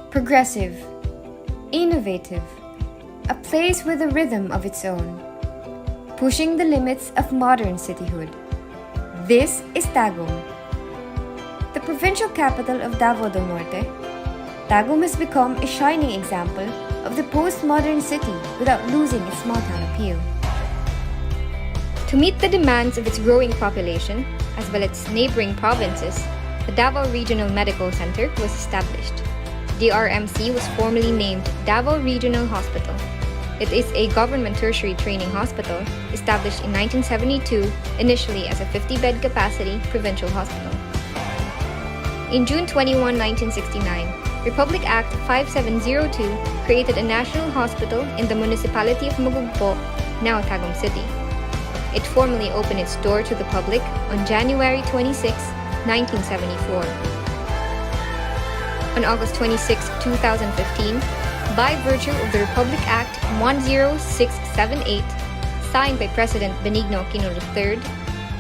Progressive, innovative, a place with a rhythm of its own, pushing the limits of modern cityhood. This is Tagum. The provincial capital of Davao del Norte, Tagum has become a shining example of the postmodern city without losing its small-town appeal. To meet the demands of its growing population, as well as its neighboring provinces, the Davao Regional Medical Center was established. DRMC was formerly named Davao Regional Hospital. It is a government tertiary training hospital established in 1972, initially as a 50-bed capacity provincial hospital. In June 21, 1969, Republic Act 5702 created a national hospital in the municipality of Magugpo, now Tagum City. It formally opened its door to the public on January 26, 1974. On August 26, 2015, by virtue of the Republic Act 10678, signed by President Benigno Aquino III,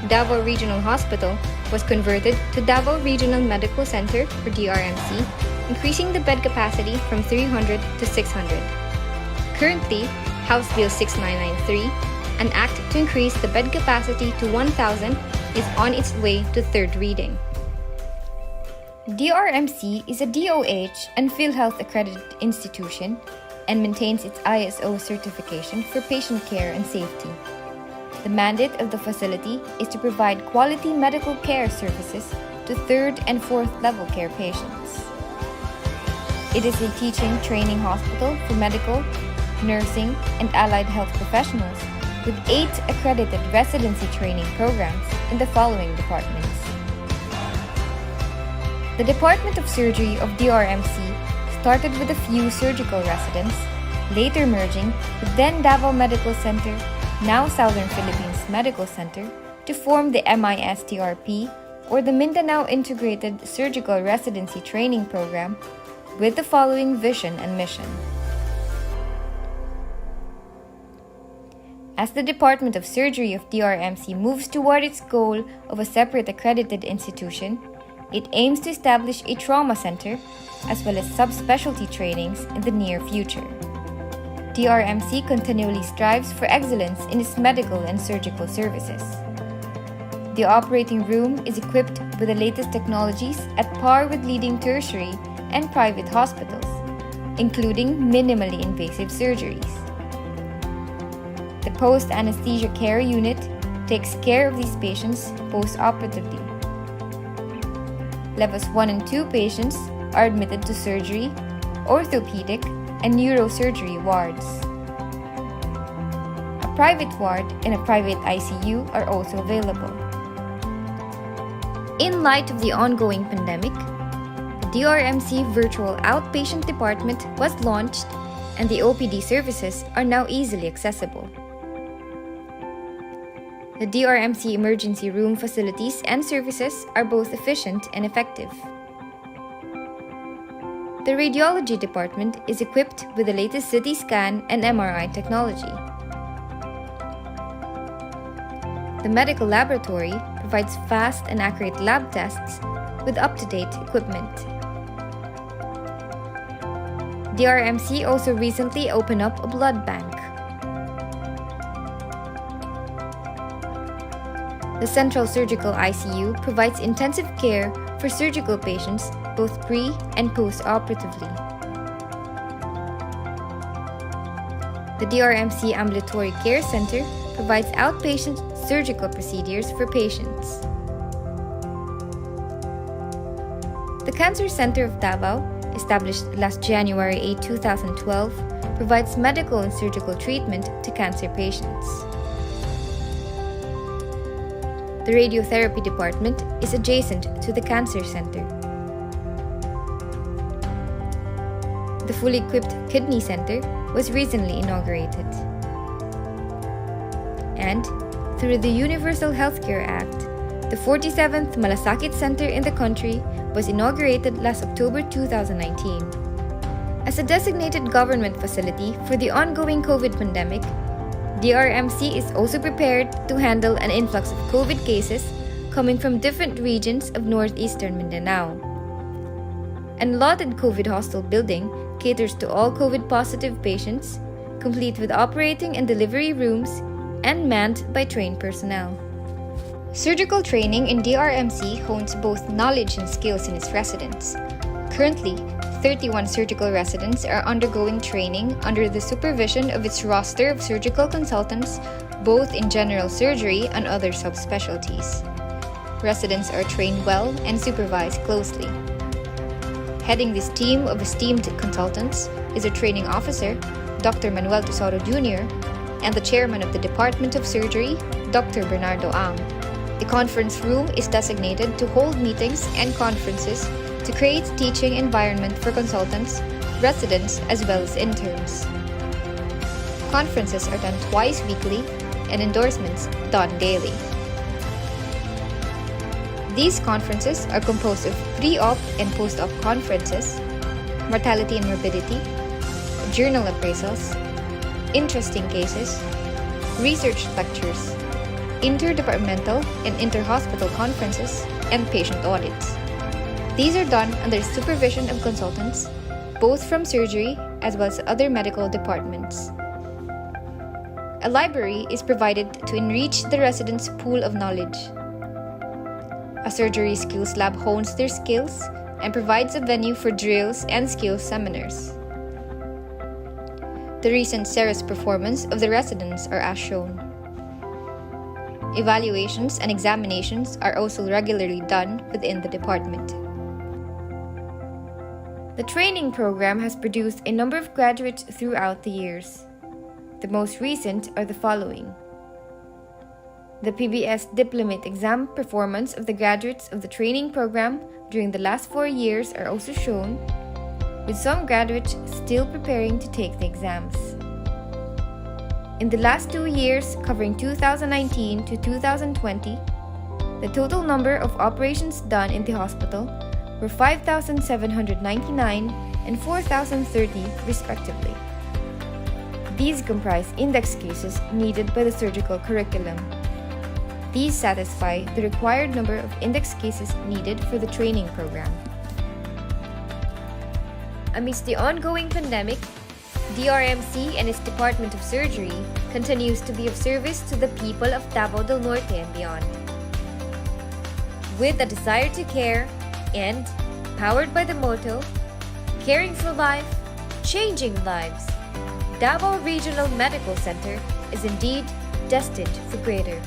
Davao Regional Hospital was converted to Davao Regional Medical Center, or DRMC, increasing the bed capacity from 300 to 600. Currently, House Bill 6993, an act to increase the bed capacity to 1,000, is on its way to third reading. DRMC is a DOH and PhilHealth accredited institution and maintains its ISO certification for patient care and safety. The mandate of the facility is to provide quality medical care services to third and fourth level care patients. It is a teaching training hospital for medical, nursing, and allied health professionals with 8 accredited residency training programs in the following departments. The Department of Surgery of DRMC started with a few surgical residents, later merging with then Davao Medical Center, now Southern Philippines Medical Center, to form the MISTRP, or the Mindanao Integrated Surgical Residency Training Program, with the following vision and mission. As the Department of Surgery of DRMC moves toward its goal of a separate accredited institution, it aims to establish a trauma center as well as subspecialty trainings in the near future. DRMC continually strives for excellence in its medical and surgical services. The operating room is equipped with the latest technologies at par with leading tertiary and private hospitals, including minimally invasive surgeries. The post-anesthesia care unit takes care of these patients post-operatively. Levels 1 and 2 patients are admitted to surgery, orthopedic, and neurosurgery wards. A private ward and a private ICU are also available. In light of the ongoing pandemic, the DRMC Virtual Outpatient Department was launched, and the OPD services are now easily accessible. The DRMC emergency room facilities and services are both efficient and effective. The radiology department is equipped with the latest CT scan and MRI technology. The medical laboratory provides fast and accurate lab tests with up-to-date equipment. DRMC also recently opened up a blood bank. The Central Surgical ICU provides intensive care for surgical patients both pre- and post-operatively. The DRMC Ambulatory Care Center provides outpatient surgical procedures for patients. The Cancer Center of Davao, established last January 8, 2012, provides medical and surgical treatment to cancer patients. The radiotherapy department is adjacent to the Cancer Center. The fully equipped Kidney Center was recently inaugurated. And through the Universal Healthcare Act, the 47th Malasakit Center in the country was inaugurated last October 2019. As a designated government facility for the ongoing COVID pandemic, DRMC is also prepared to handle an influx of COVID cases coming from different regions of northeastern Mindanao. and allotted COVID hostel building caters to all COVID positive patients, complete with operating and delivery rooms, and manned by trained personnel. Surgical training in DRMC hones both knowledge and skills in its residents. Currently, 31 surgical residents are undergoing training under the supervision of its roster of surgical consultants, both in general surgery and other subspecialties. Residents are trained well and supervised closely. Heading this team of esteemed consultants is a training officer, Dr. Manuel Tesoro Jr., and the chairman of the Department of Surgery, Dr. Bernardo Ang. The conference room is designated to hold meetings and conferences to create teaching environment for consultants, residents, as well as interns. Conferences are done twice weekly and endorsements done daily. These conferences are composed of pre-op and post-op conferences, mortality and morbidity, journal appraisals, interesting cases, research lectures, interdepartmental and interhospital conferences, and patient audits. These are done under supervision of consultants, both from surgery as well as other medical departments. A library is provided to enrich the residents' pool of knowledge. A surgery skills lab hones their skills and provides a venue for drills and skills seminars. The recent SERES performance of the residents are as shown. Evaluations and examinations are also regularly done within the department. The training program has produced a number of graduates throughout the years. The most recent are the following. The PBS Diplomate exam performance of the graduates of the training program during the last 4 years are also shown, with some graduates still preparing to take the exams. In the last 2 years, covering 2019 to 2020, the total number of operations done in the hospital were 5,799 and 4,030 respectively. These comprise index cases needed by the surgical curriculum. These satisfy the required number of index cases needed for the training program. Amidst the ongoing pandemic, DRMC and its Department of Surgery continues to be of service to the people of Davao del Norte and beyond. With a desire to care and powered by the motto, caring for life, changing lives, Davao Regional Medical Center is indeed destined for greater.